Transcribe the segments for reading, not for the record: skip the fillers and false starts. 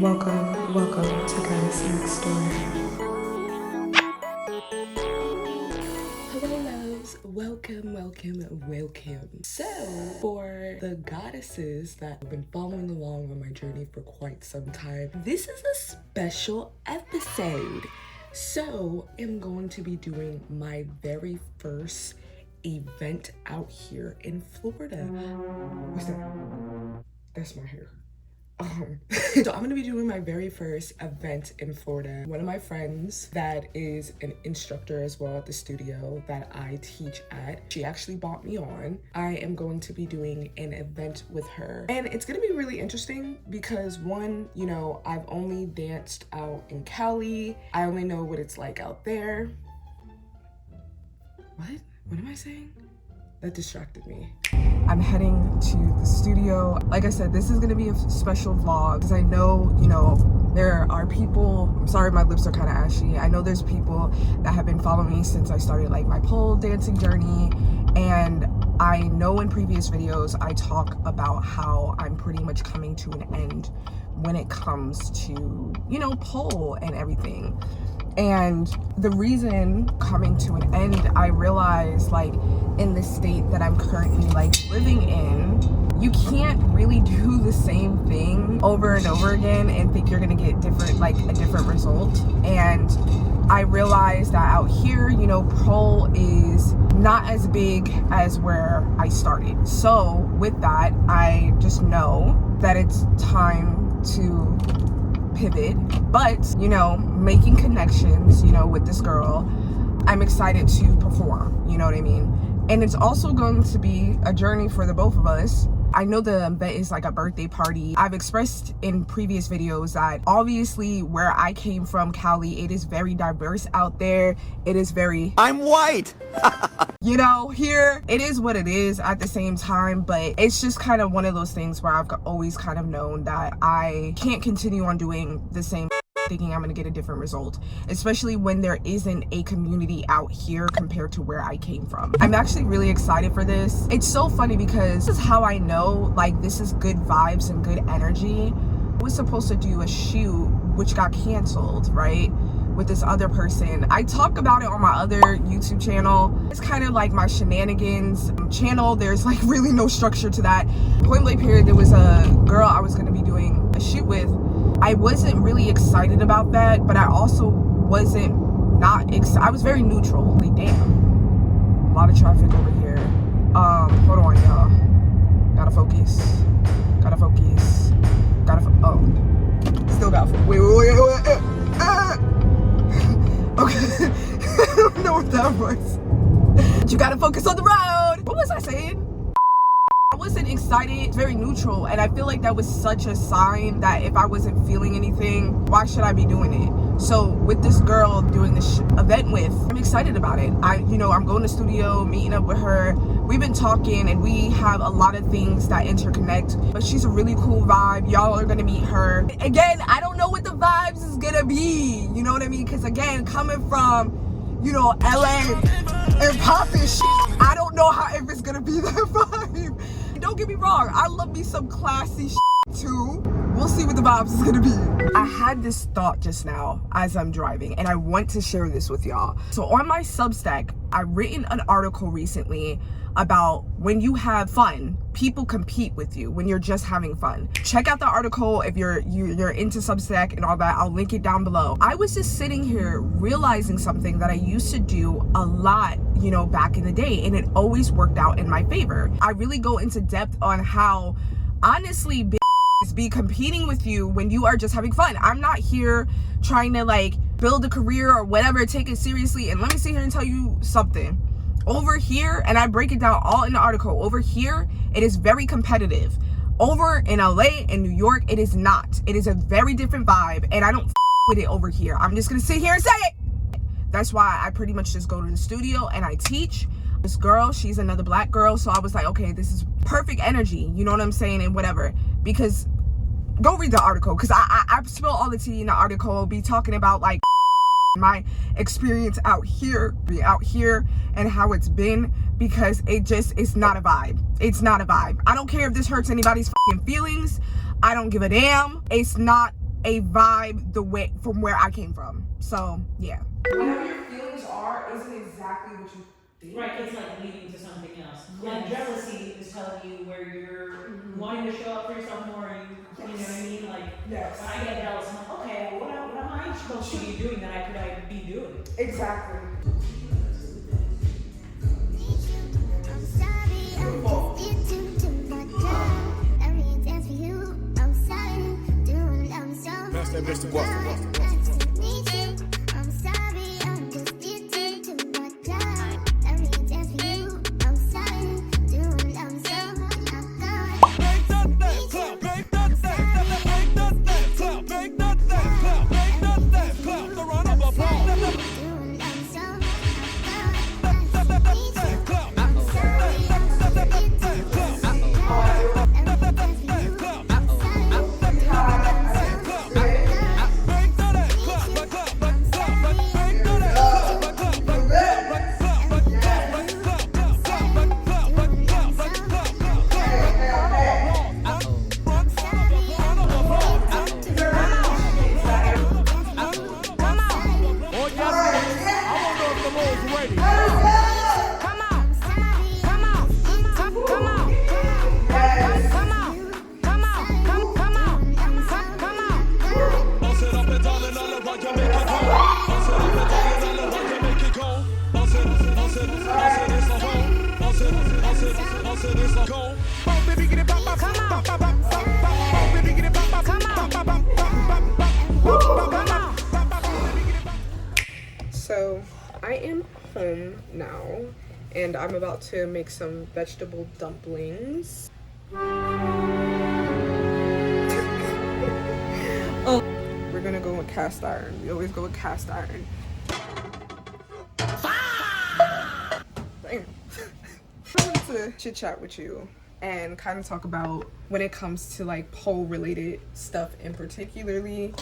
Welcome to Guys Next Door. Hello loves, welcome. So, for the goddesses that have been following along on my journey for quite some time, this is a special episode. So, I'm going to be doing my very first event out here in Florida. What's that? That's my hair. So I'm gonna be doing my very first event in Florida. One of my friends that is an instructor as well at the studio that I teach at, she actually brought me on. I am going to be doing an event with her. And it's gonna be really interesting because one, you know, I've only danced out in Cali. I only know what it's like out there. What am I saying? That distracted me. I'm heading to the studio. Like I said, this is gonna be a special vlog because I know, you know, there are people, I'm sorry my lips are kind of ashy. I know there's people that have been following me since I started like my pole dancing journey. And I know in previous videos, I talk about how I'm pretty much coming to an end when it comes to, you know, pole and everything. And the reason coming to an end, I realized like in the state that I'm currently like living in, you can't really do the same thing over and over again and think you're gonna get different, like a different result. And I realized that out here, you know, pole is not as big as where I started. So with that, I just know that it's time to pivot, but you know, making connections, you know, with this girl, I'm excited to perform, you know what I mean? And it's also going to be a journey for the both of us. I know the event is like a birthday party. I've expressed in previous videos that obviously where I came from, Cali, it is very diverse out there. It is very, I'm white. you know, here it is what it is at the same time, but it's just kind of one of those things where I've always kind of known that I can't continue on doing the same thinking I'm gonna get a different result, especially when there isn't a community out here compared to where I came from. I'm actually really excited for this. It's so funny because this is how I know like this is good vibes and good energy. I was supposed to do a shoot which got canceled, right, with this other person. I talk about it on my other YouTube channel. It's kind of like my shenanigans channel. There's like really no structure to that. Point blank period, there was a girl I was gonna be doing a shoot with. I wasn't really excited about that, but I also wasn't I was very neutral. Like, damn, a lot of traffic over here. Hold on, y'all. Gotta focus. Oh, still gotta focus. Wait. Okay, I don't know what that was. But you gotta focus on the road. What was I saying? I wasn't excited. It's very neutral, and I feel like that was such a sign that if I wasn't feeling anything, why should I be doing it? So with this girl doing this event with, I'm excited about it. I'm going to studio, meeting up with her. We've been talking and we have a lot of things that interconnect, but she's a really cool vibe. Y'all are gonna meet her. Again, I don't know what the vibes is gonna be, you know what I mean? Because again, coming from, you know, LA and popping shit, I don't know how if it's gonna be that vibe. Don't get me wrong, I love me some classy shit too. We'll see what the vibes is gonna be. I had this thought just now as I'm driving, and I want to share this with y'all. So on my Substack, I've written an article recently about when you have fun, people compete with you when you're just having fun. Check out the article if you're into Substack and all that. I'll link it down below. I was just sitting here realizing something that I used to do a lot, you know, back in the day, and it always worked out in my favor. I really go into depth on how honestly be competing with you when you are just having fun. I'm not here trying to like build a career or whatever, take it seriously. And let me sit here and tell you something. Over here, and I break it down all in the article, over here, it is very competitive. Over in LA and New York, it is not. It is a very different vibe, and I don't with it over here. I'm just gonna sit here and say it. That's why I pretty much just go to the studio and I teach. This girl, she's another black girl, so I was like, okay, this is perfect energy, you know what I'm saying, and whatever. Because go read the article, because I spill all the tea in the article, be talking about like my experience out here and how it's been, because it's not a vibe. It's not a vibe. I don't care if this hurts anybody's feelings. I don't give a damn. It's not a vibe the way from where I came from. So yeah. Whatever your feelings are isn't exactly what you think. Right, it's like leading to something else. Like jealousy is telling you where you're wanting to show up for yourself more, and you know what I mean? Like when I get jealous, I'm like, okay, well, what am I supposed to be doing that I be doing? Exactly. That's that Mr. Boston. So I am home now and I'm about to make some vegetable dumplings. Oh, we're gonna go with cast iron. We always go with cast iron. Damn. I wanted to chit chat with you and kind of talk about when it comes to like pole related stuff in particularly.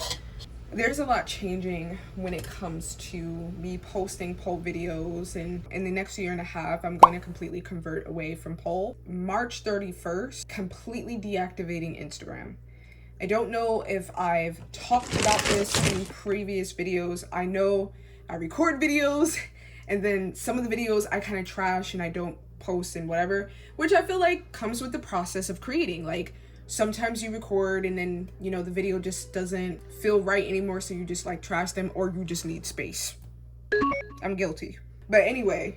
There's a lot changing when it comes to me posting pole videos, and in the next year and a half I'm going to completely convert away from pole. March 31st, completely deactivating Instagram. I don't know if I've talked about this in previous videos. I know I record videos and then some of the videos I kind of trash and I don't post and whatever, which I feel like comes with the process of creating. Like sometimes you record and then, you know, the video just doesn't feel right anymore, so you just like trash them, or you just need space. I'm guilty. But anyway,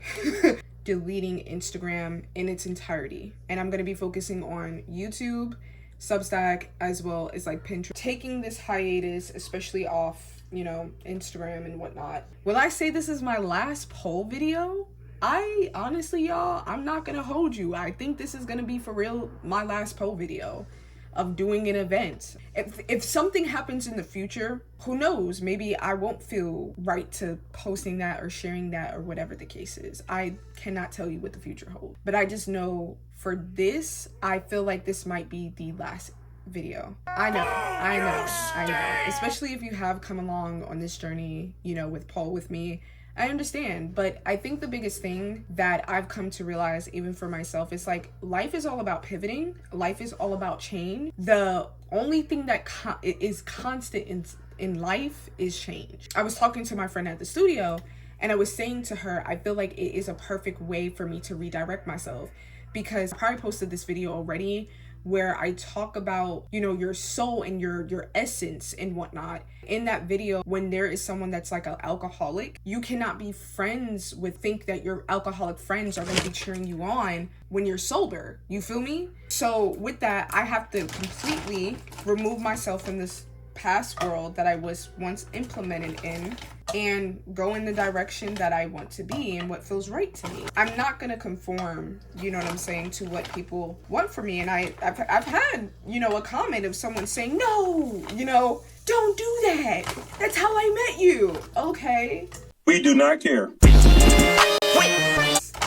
deleting Instagram in its entirety. And I'm going to be focusing on YouTube, Substack, as well as like Pinterest. Taking this hiatus, especially off, you know, Instagram and whatnot. Will I say this is my last poll video? I honestly, y'all, I'm not gonna hold you. I think this is gonna be for real my last poll video of doing an event. If something happens in the future, who knows, maybe I won't feel right to posting that or sharing that or whatever the case is. I cannot tell you what the future holds, but I just know for this, I feel like this might be the last video. I know, especially if you have come along on this journey, you know, with pole with me. I understand, but I think the biggest thing that I've come to realize, even for myself, is like life is all about pivoting. Life is all about change. The only thing that is constant in life is change. I was talking to my friend at the studio and I was saying to her, I feel like it is a perfect way for me to redirect myself, because I probably posted this video already where I talk about, you know, your soul and your essence and whatnot. In that video, when there is someone that's like an alcoholic, you cannot be friends with, think that your alcoholic friends are going to be cheering you on when you're sober. You feel me? So with that, I have to completely remove myself from this past world that I was once implemented in and go in the direction that I want to be and what feels right to me. I'm not gonna conform, you know what I'm saying, to what people want for me. And I've had, you know, a comment of someone saying, no, you know, don't do that. That's how I met you. Okay. We do not care. That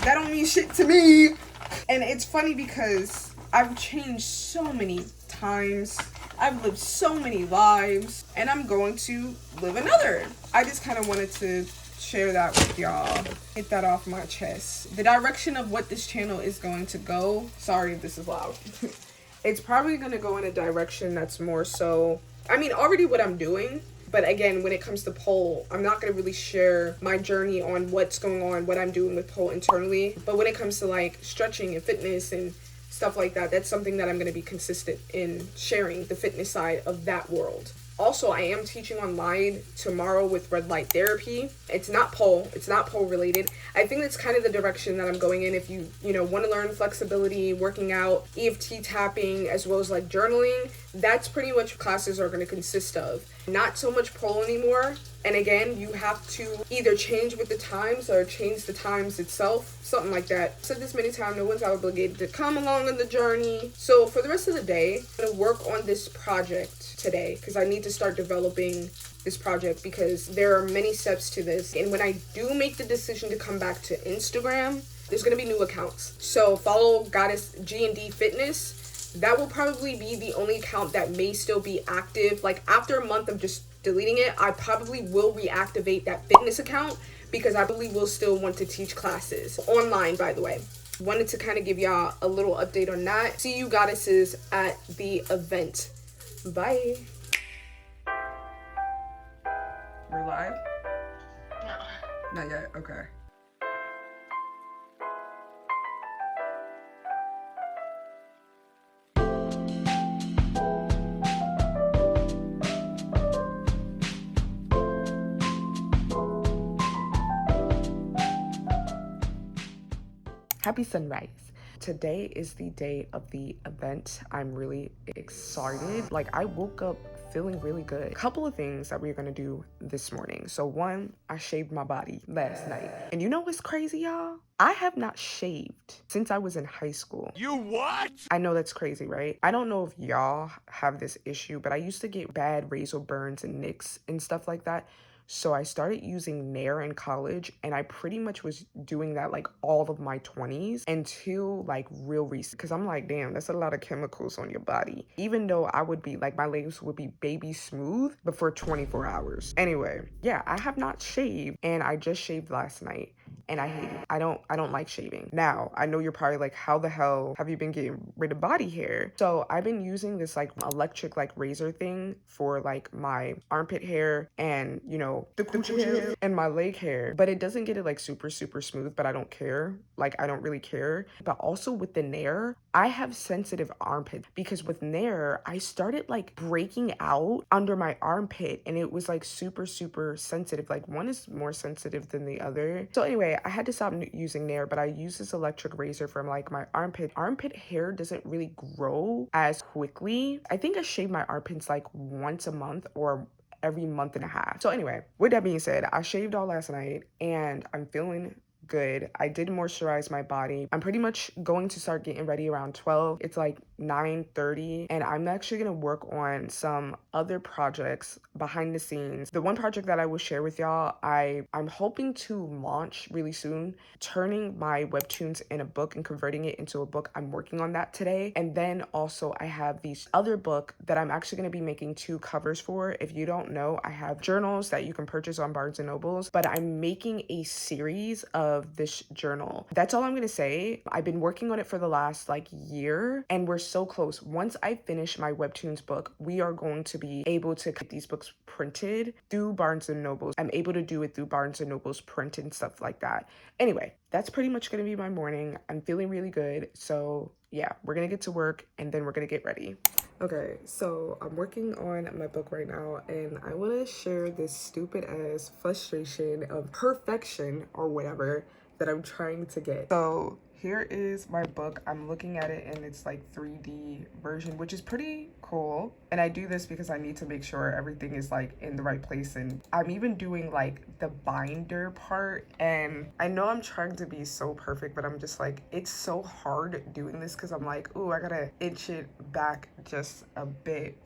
don't mean shit to me. And it's funny because I've changed so many times. I've lived so many lives, and I'm going to live another. I just kind of wanted to share that with y'all. Get that off my chest. The direction of what this channel is going to go, sorry if this is loud. It's probably going to go in a direction that's more so I mean, already what I'm doing. But again, when it comes to pole, I'm not going to really share my journey on what's going on, what I'm doing with pole internally. But when it comes to like stretching and fitness and stuff like that, that's something that I'm going to be consistent in sharing, the fitness side of that world. Also, I am teaching online tomorrow with red light therapy. It's not pole related. I think that's kind of the direction that I'm going in. If you want to learn flexibility, working out, EFT tapping, as well as like journaling, that's pretty much what classes are going to consist of. Not so much pole anymore. And again, you have to either change with the times or change the times itself, something like that. I've said this many times, no one's obligated to come along on the journey. So for the rest of the day, I'm going to work on this project today because I need to start developing this project because there are many steps to this. And when I do make the decision to come back to Instagram, there's going to be new accounts. So follow Goddess G&D Fitness. That will probably be the only account that may still be active. Like after a month of just deleting it, I probably will reactivate that fitness account because I believe we'll still want to teach classes online, by the way. Wanted to kind of give y'all a little update on that. See you goddesses at the event. Bye. We're live? No. Not yet, okay. Happy sunrise. Today is the day of the event. I'm really excited. Like I woke up feeling really good. A couple of things that we're gonna do this morning. So one, I shaved my body last night. And you know what's crazy, y'all? I have not shaved since I was in high school. You what? I know that's crazy, right? I don't know if y'all have this issue, but I used to get bad razor burns and nicks and stuff like that. So I started using Nair in college and I pretty much was doing that like all of my 20s until like real recent. Because I'm like, damn, that's a lot of chemicals on your body. Even though I would be like, my legs would be baby smooth, but for 24 hours. Anyway, yeah, I have not shaved and I just shaved last night. And I hate it. I don't like shaving. Now, I know you're probably like, how the hell have you been getting rid of body hair? So I've been using this like electric like razor thing for like my armpit hair and, you know, the coochie hair and my leg hair. But it doesn't get it like super smooth, but I don't care. Like, I don't really care. But also with the Nair, I have sensitive armpits because with Nair, I started like breaking out under my armpit and it was like super sensitive. Like one is more sensitive than the other. So anyway, I had to stop using Nair, but I use this electric razor from like my armpit. Armpit hair doesn't really grow as quickly. I think I shave my armpits like once a month or every month and a half. So anyway, with that being said, I shaved all last night and I'm feeling good. I did moisturize my body. I'm pretty much going to start getting ready around 12. It's like 9:30 and I'm actually going to work on some other projects behind the scenes. The one project that I will share with y'all, I'm hoping to launch really soon, turning my webtoons in a book and converting it into a book. I'm working on that today. And then also I have these other book that I'm actually going to be making 2 covers for. If you don't know, I have journals that you can purchase on Barnes & Nobles, but I'm making a series of this journal. That's all I'm gonna say. I've been working on it for the last like year and we're so close. Once I finish my webtoons book, we are going to be able to get these books printed through Barnes & Nobles. I'm able to do it through Barnes & Nobles print and stuff like that. Anyway, that's pretty much gonna be my morning. I'm feeling really good. So yeah, we're gonna get to work and then we're gonna get ready. Okay, so I'm working on my book right now and I want to share this stupid ass frustration of perfection or whatever that I'm trying to get. So here is my book. I'm looking at it and it's like 3D version, which is pretty cool. And I do this because I need to make sure everything is like in the right place. And I'm even doing like the binder part. And I know I'm trying to be so perfect, but I'm just like, it's so hard doing this because I'm like, ooh, I gotta inch it back just a bit.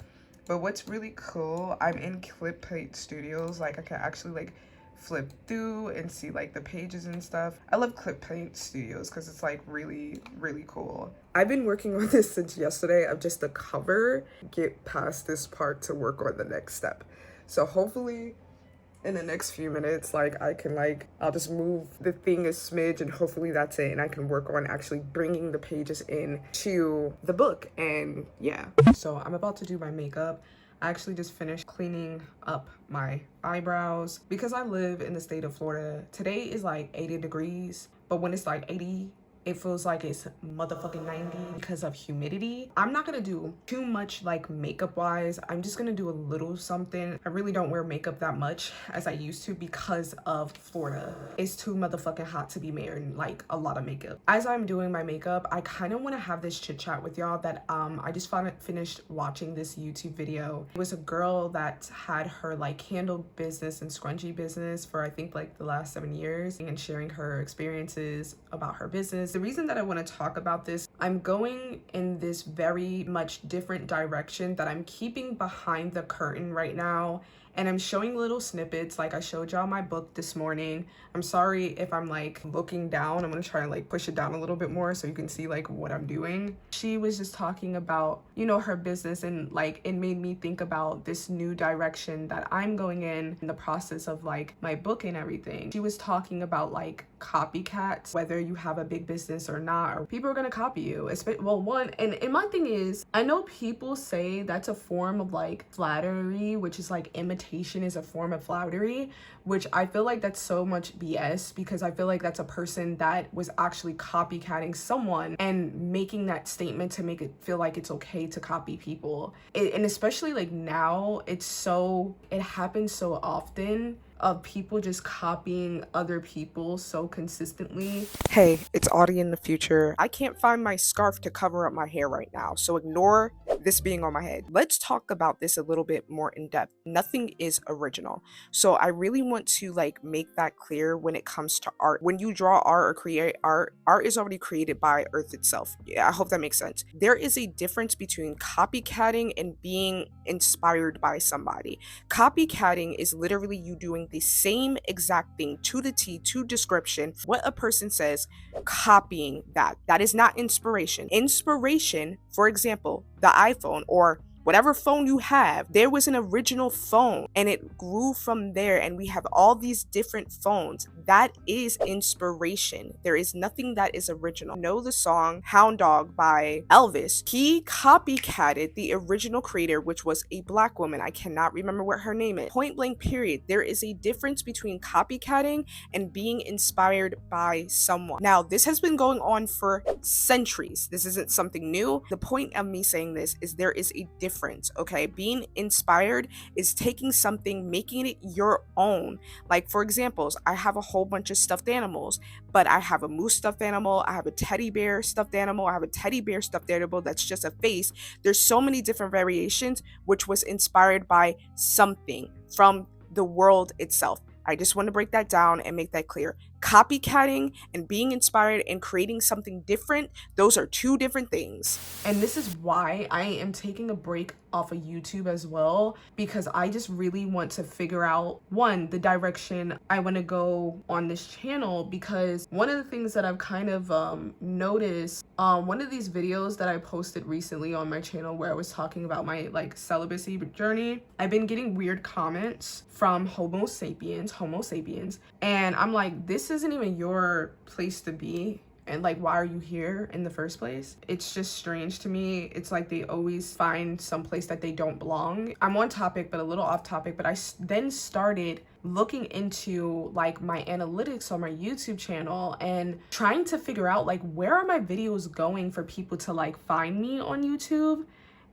But what's really cool, I'm in Clip Paint Studios. Like I can actually like flip through and see like the pages and stuff. I love Clip Paint Studios because it's like really cool. I've been working on this since yesterday of just the cover, get past this part to work on the next step. So hopefully in the next few minutes, like I can like, I'll just move the thing a smidge and hopefully that's it. And I can work on actually bringing the pages in to the book. And yeah, so I'm about to do my makeup. I actually just finished cleaning up my eyebrows because I live in the state of Florida. Today is like 80 degrees, but when it's like 80, it feels like it's motherfucking 90 because of humidity. I'm not gonna do too much like makeup wise. I'm just gonna do a little something. I really don't wear makeup that much as I used to because of Florida. It's too motherfucking hot to be wearing like a lot of makeup. As I'm doing my makeup, I kind of want to have this chit chat with y'all that I just finished watching this YouTube video. It was a girl that had her like candle business and scrunchie business for I think like the last 7 years and sharing her experiences about her business. The reason that I want to talk about this, I'm going in this very much different direction that I'm keeping behind the curtain right now. And I'm showing little snippets like I showed y'all my book this morning. I'm sorry if I'm like looking down. I'm gonna try and like push it down a little bit more so you can see like what I'm doing. She was just talking about, you know, her business, and like it made me think about this new direction that I'm going in the process of like my book and everything. She was talking about like copycats, whether you have a big business or not, or people are gonna copy you. Well, one, and my thing is, I know people say that's a form of like flattery, which is like imitation is a form of flattery, which I feel like that's so much BS, because I feel like that's a person that was actually copycatting someone and making that statement to make it feel like it's okay to copy people. And especially like now, it happens so often of people just copying other people so consistently. Hey, it's Audie in the future. I can't find my scarf to cover up my hair right now, so ignore this being on my head. Let's talk about this a little bit more in depth. Nothing is original. So I really want to like make that clear when it comes to art. When you draw art or create art, art is already created by Earth itself. Yeah, I hope that makes sense. There is a difference between copycatting and being inspired by somebody. Copycatting is literally you doing the same exact thing to the T, to description, what a person says, copying that. That is not inspiration. Inspiration, for example, the iPhone or whatever phone you have, there was an original phone and it grew from there, and we have all these different phones. That is inspiration. There is nothing that is original. Know the song Hound Dog by Elvis. He copycatted the original creator, which was a black woman. I cannot remember what her name is. Point blank period. There is a difference between copycatting and being inspired by someone. Now, this has been going on for centuries. This isn't something new. The point of me saying this is there is a difference, okay? Being inspired is taking something, making it your own. Like, for examples, I have a whole bunch of stuffed animals, but I have a moose stuffed animal, I have a teddy bear stuffed animal, I have a teddy bear stuffed animal that's just a face. There's so many different variations, which was inspired by something from the world itself. I just want to break that down and make that clear. Copycatting and being inspired and creating something different, those are two different things. And this is why I am taking a break off of YouTube as well, because I just really want to figure out, one, the direction I want to go on this channel. Because one of the things that I've kind of noticed, one of these videos that I posted recently on my channel where I was talking about my like celibacy journey, I've been getting weird comments from Homo sapiens, and I'm like, this isn't even your place to be, and like, why are you here in the first place? It's just strange to me. It's like they always find some place that they don't belong. I'm on topic but a little off topic, but I then started looking into like my analytics on my YouTube channel and trying to figure out like, where are my videos going for people to like find me on YouTube.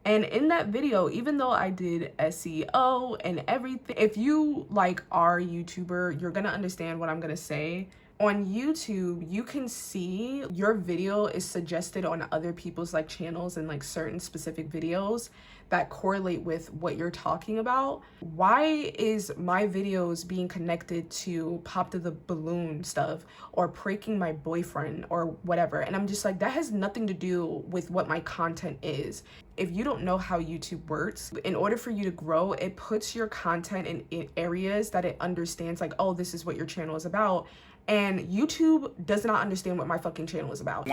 And in that video, even though I did SEO and everything, if you like are a YouTuber, you're gonna understand what I'm gonna say. On YouTube, you can see your video is suggested on other people's like channels and like certain specific videos that correlate with what you're talking about. Why is my videos being connected to Pop to the Balloon stuff or pranking my boyfriend or whatever? And I'm just like, that has nothing to do with what my content is. If you don't know how YouTube works, in order for you to grow, it puts your content in areas that it understands, like, oh, this is what your channel is about. And YouTube does not understand what my fucking channel is about.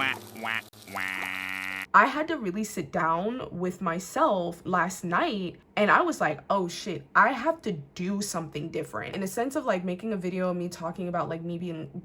I had to really sit down with myself last night and I was like, oh shit, I have to do something different. In a sense of like making a video of me talking about like me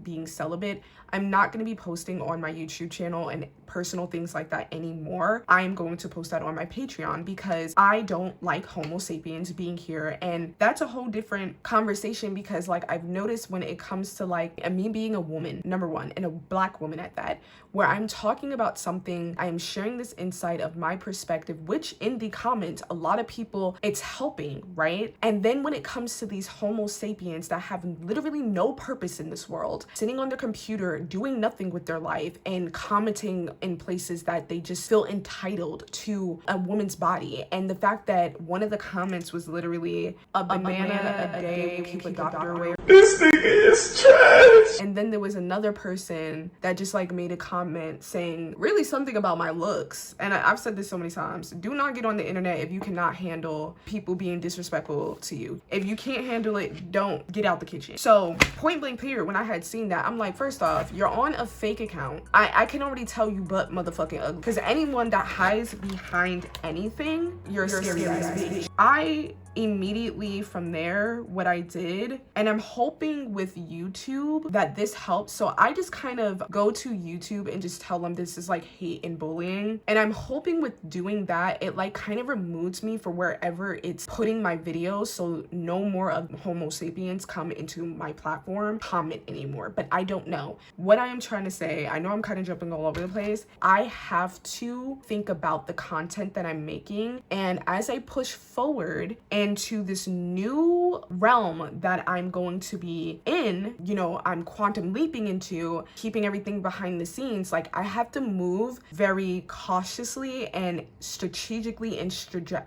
being celibate, I'm not going to be posting on my YouTube channel and personal things like that anymore. I'm going to post that on my Patreon because I don't like Homo sapiens being here. And that's a whole different conversation because like I've noticed when it comes to like me being a woman, number one, and a Black woman at that, where I'm talking about something, I am sharing this insight of my perspective, which in the comments, a lot of people, it's helping, right? And then when it comes to these Homo sapiens that have literally no purpose in this world, sitting on their computer, doing nothing with their life and commenting in places that they just feel entitled to a woman's body. And the fact that one of the comments was literally a banana a day will keep a doctor away. This nigga is trash. And then there was another person that just like made a comment saying really something about my looks. And I've said this so many times. Do not get on the internet if you cannot handle people being disrespectful to you. If you can't handle it, don't get out the kitchen. So point blank period, when I had seen that, I'm like, first off, you're on a fake account. I can already tell you but motherfucking ugly. Because anyone that hides behind anything, you're a scary ass bitch. I immediately from there, what I did, and I'm hoping with YouTube that this helps. So I just kind of go to YouTube and just tell them this is like hate and bullying. And I'm hoping with doing that, it like kind of removes me for wherever it's putting my videos. So no more of Homo sapiens come into my platform, comment anymore. But I don't know. What I am trying to say, I know I'm kind of jumping all over the place. I have to think about the content that I'm making. And as I push forward into this new realm that I'm going to be in, you know, I'm quantum leaping into, keeping everything behind the scenes, like I have to move very cautiously and strategically and strategize.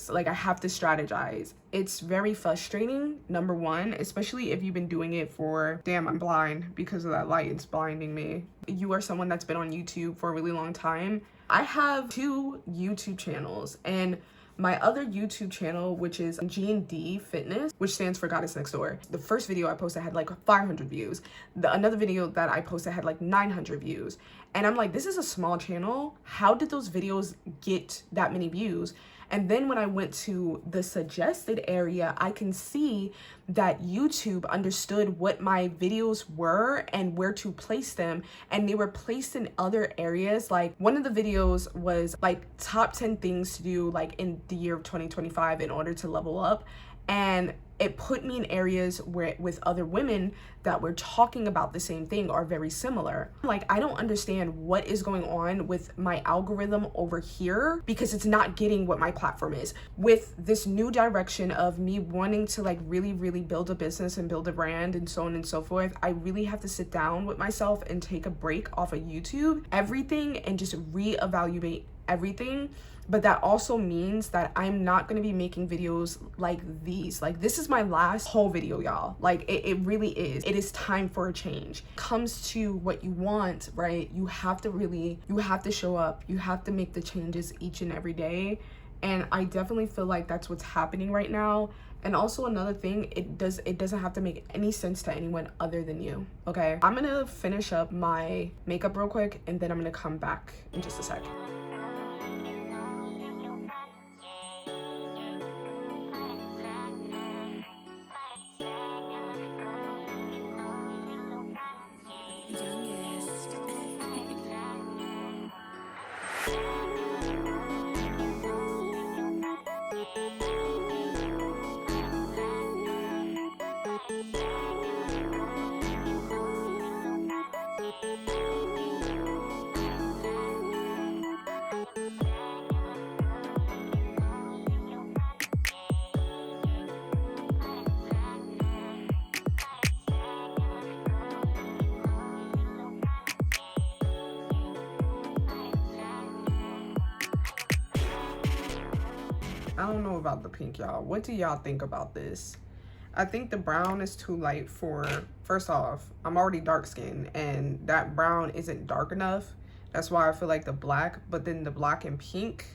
Like I have to strategize. It's very frustrating, number one, especially if you've been doing it for, damn, I'm blind because of that light, it's blinding me. You are someone that's been on YouTube for a really long time. I have 2 YouTube channels, and my other YouTube channel, which is G&D Fitness, which stands for Goddess Next Door. The first video I posted had like 500 views. Another video that I posted had like 900 views. And I'm like, this is a small channel. How did those videos get that many views? And then when I went to the suggested area, I can see that YouTube understood what my videos were and where to place them. And they were placed in other areas. Like one of the videos was like top 10 things to do like in the year of 2025 in order to level up. And it put me in areas where with other women that were talking about the same thing or very similar. Like, I don't understand what is going on with my algorithm over here because it's not getting what my platform is. With this new direction of me wanting to like really build a business and build a brand and so on and so forth, I really have to sit down with myself and take a break off of YouTube, everything, and just reevaluate everything. But that also means that I'm not going to be making videos like these. Like, this is my last whole video, y'all. Like, it really is. It is time for a change. Comes to what you want, right? You have to show up. You have to make the changes each and every day. And I definitely feel like that's what's happening right now. And also another thing, it doesn't have to make any sense to anyone other than you, okay? I'm gonna finish up my makeup real quick, and then I'm gonna come back in just a sec. I don't know about the pink, y'all. What do y'all think about this? I think the brown is too light for, first off, I'm already dark skinned and that brown isn't dark enough. That's why I feel like the black, but then the black and pink,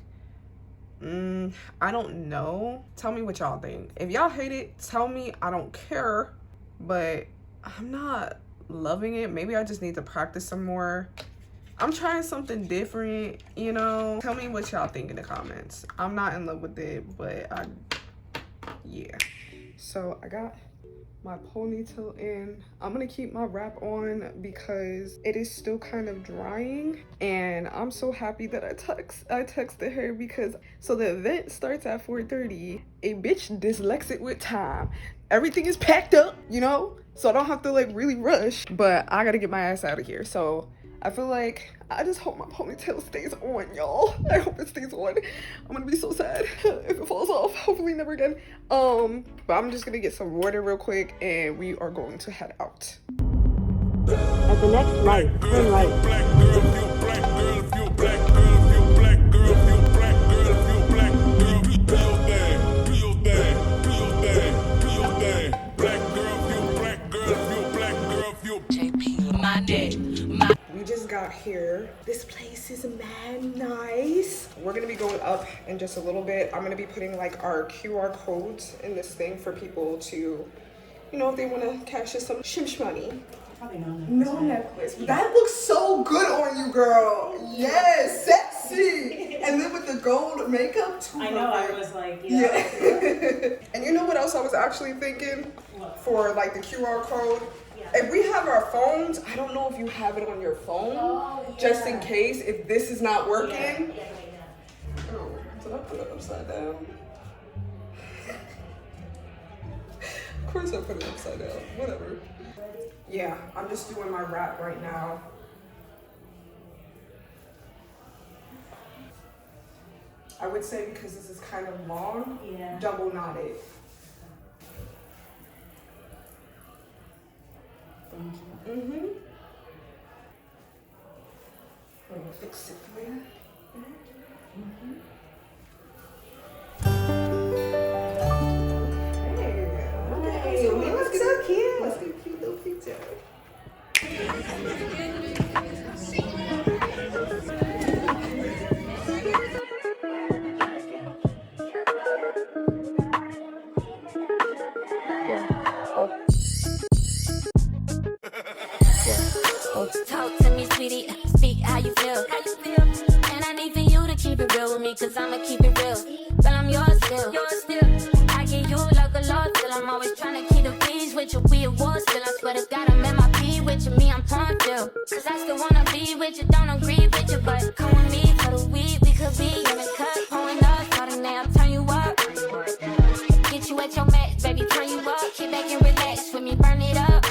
I don't know. Tell me what y'all think. If y'all hate it, tell me. I don't care, but I'm not loving it. Maybe I just need to practice some more. I'm trying something different, you know. Tell me what y'all think in the comments. I'm not in love with it, but yeah. So I got my ponytail in. I'm gonna keep my wrap on because it is still kind of drying, and I'm so happy that I texted her because so the event starts at 4:30. A bitch dyslexic with time. Everything is packed up, you know, so I don't have to like really rush, but I gotta get my ass out of here. So I feel like I just hope my ponytail stays on, y'all. I hope it stays on. I'm gonna be so sad if it falls off. Hopefully never again. But I'm just gonna get some water real quick and we are going to head out. At the next light, turn right. Black girl, if you black girl, if you black girl, if you black girl, if you black girl, if you black girl, do your thing, do your thing, do your thing, do your thing. Black girl, if you black girl, if you black girl, if you JP, my dad. We just got here. This place is mad nice. We're gonna be going up in just a little bit. I'm gonna be putting like our QR codes in this thing for people to, you know, if they wanna cash in some shimsh money. Probably no necklace. No necklace. That looks so good on you, girl. Yes, sexy. And then with the gold makeup too. I know, I was like, you know. Yeah. And you know what else I was actually thinking? What? For like the QR code? If we have our phones, I don't know if you have it on your phone, just in case if this is not working. Oh, did I put it upside down? Of course I put it upside down, whatever. Yeah, I'm just doing my wrap right now. I would say because this is kind of long, double knotted. Mm-hmm. I'm gonna fix it for you. Mm-hmm. Hey, let's get so cute. Let's get a cute little picture. Talk to me, sweetie. Speak how you feel. And I need for you to keep it real with me, cause I'ma keep it real. But I'm yours still. I get you like a lot, still. I'm always trying to keep the peace with you. We at war still. I swear to God, I'm in my pee with you. Me, I'm torn still. Cause I still wanna be with you. Don't agree with you, but come with me for the weed. We could be in the cut, pulling up, starting now, turn you up. Get you at your max, baby, turn you up. Kick back and relax with me, burn it up.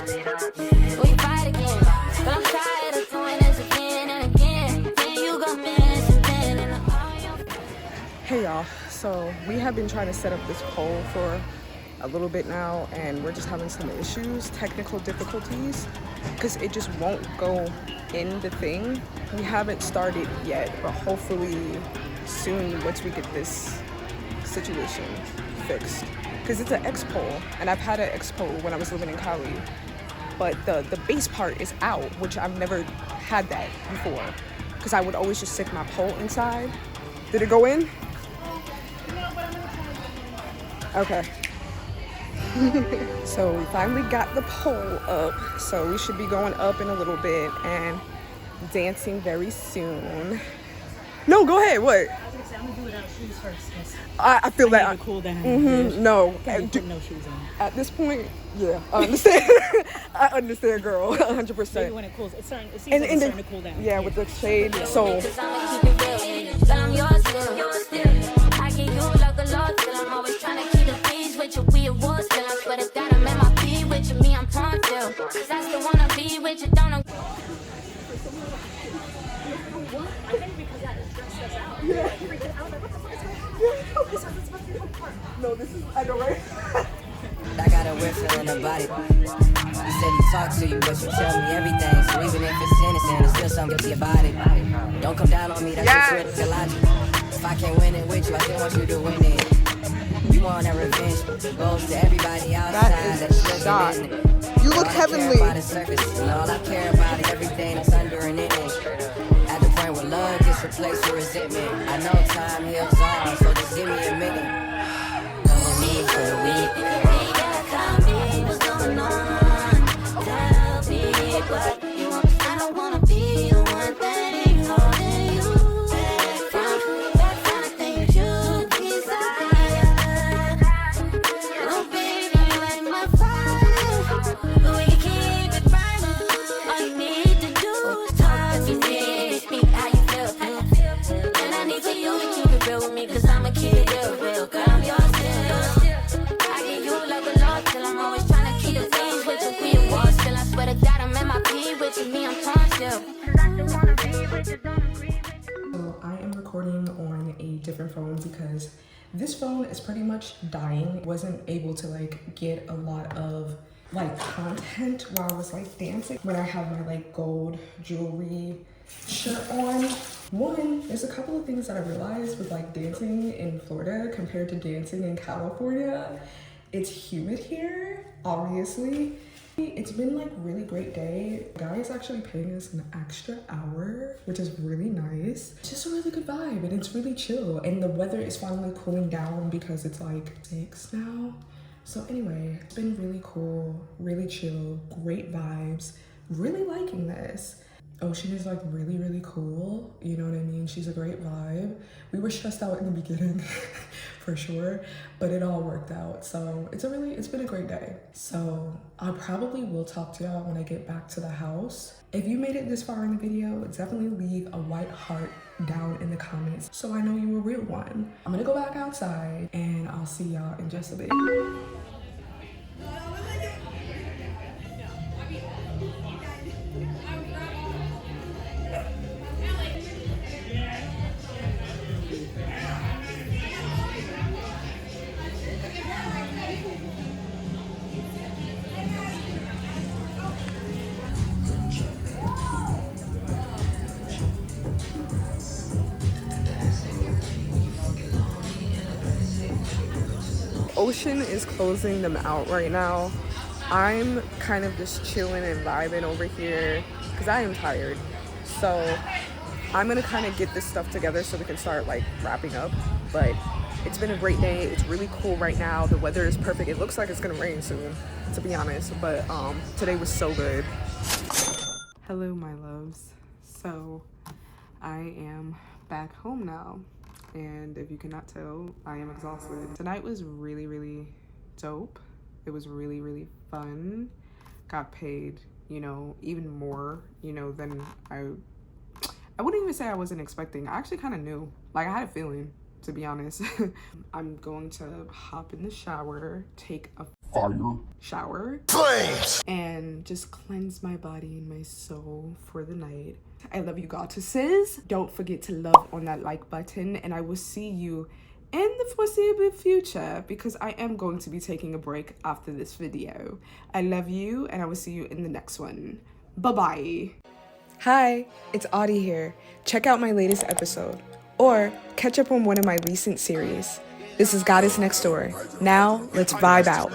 We fight again. But I'm tired of doing this again and again. Then you go missing, and Hey y'all, so we have been trying to set up this poll for a little bit now and we're just having some issues, technical difficulties, because it just won't go in the thing. We haven't started yet, but hopefully soon once we get this situation fixed. Because it's an X pole and I've had an X pole when I was living in Cali. But the base part is out, which I've never had that before. Because I would always just stick my pole inside. Did it go in? Okay. So we finally got the pole up. So we should be going up in a little bit and dancing very soon. No, go ahead, what? I was gonna say, I'm gonna do without shoes first. I feel that. I need to cool down. Mm-hmm. No. Can't put no shoes on. At this point, yeah, I understand. I understand, girl, 100%. Maybe when it cools, it seems like it's starting to cool down. Yeah, with the shade, so. cause I'ma keep it real. But I'm yours still. I get you like a lot, still. I'm always trying to keep the peace with you. We at war still. I swear to God, I'm in my pee with you. Me, I'm torn still. Cause I still wanna be with you. Don't know. I think because that stressed us out. Yeah. Like, freaking out. Like, what the fuck is going on? This is supposed to be the part. No, this is, I know, right? I got a weird feeling about it. You said he talks to you, but you tell me everything. So even if it's innocent, there's still something guilty about it. Don't come down on me, that's just critical logic. If I can't win it with you, I still want you to win it. You want that revenge, goes to everybody outside. That is God. You look heavenly. All I care about is circus, and all I care about is everything that's under an image. At the point where love gets replaced with resentment. I know time heals all, so just give me a minute. Come with me for the week. What's going on? Tell me what you want. I don't wanna be the one thing. still. 'Cause I still wanna be with you, don't agree with you. So I am recording on a different phone because this phone is pretty much dying. Wasn't able to like get a lot of like content while I was like dancing. When I have my like gold jewelry shirt on. One, there's a couple of things that I realized with like dancing in Florida compared to dancing in California. It's humid here, obviously. It's been like really great day. Guys actually paying us an extra hour, which is really nice. It's just a really good vibe and it's really chill. And the weather is finally cooling down because it's like 6 now. So anyway, it's been really cool, really chill, great vibes. Really liking this. Ocean is like really, really cool. You know what I mean? She's a great vibe. We were stressed out in the beginning for sure, but it all worked out. So it's been a great day. So I probably will talk to y'all when I get back to the house. If you made it this far in the video, definitely leave a white heart down in the comments so I know you're a real one. I'm gonna go back outside and I'll see y'all in just a bit. Ocean is closing them out right now. I'm kind of just chilling and vibing over here because I am tired. So I'm gonna kind of get this stuff together so we can start like wrapping up. But it's been a great day. It's really cool right now. The weather is perfect. It looks like it's gonna rain soon, to be honest. But today was so good. Hello, my loves. So I am back home now. And if you cannot tell, I am exhausted. Tonight was really, really dope. It was really, really fun. Got paid, you know, even more, you know, than I wouldn't even say I wasn't expecting. I actually kind of knew. Like, I had a feeling, to be honest. I'm going to hop in the shower, take a fire shower, and just cleanse my body and my soul for the night. I love you, goddesses. Don't forget to love on that like button, and I will see you in the foreseeable future because I am going to be taking a break after this video. I love you, and I will see you in the next one. Bye-bye. Hi, it's Audie here. Check out my latest episode, or catch up on one of my recent series. This is Goddess Next Door. Now, let's vibe out.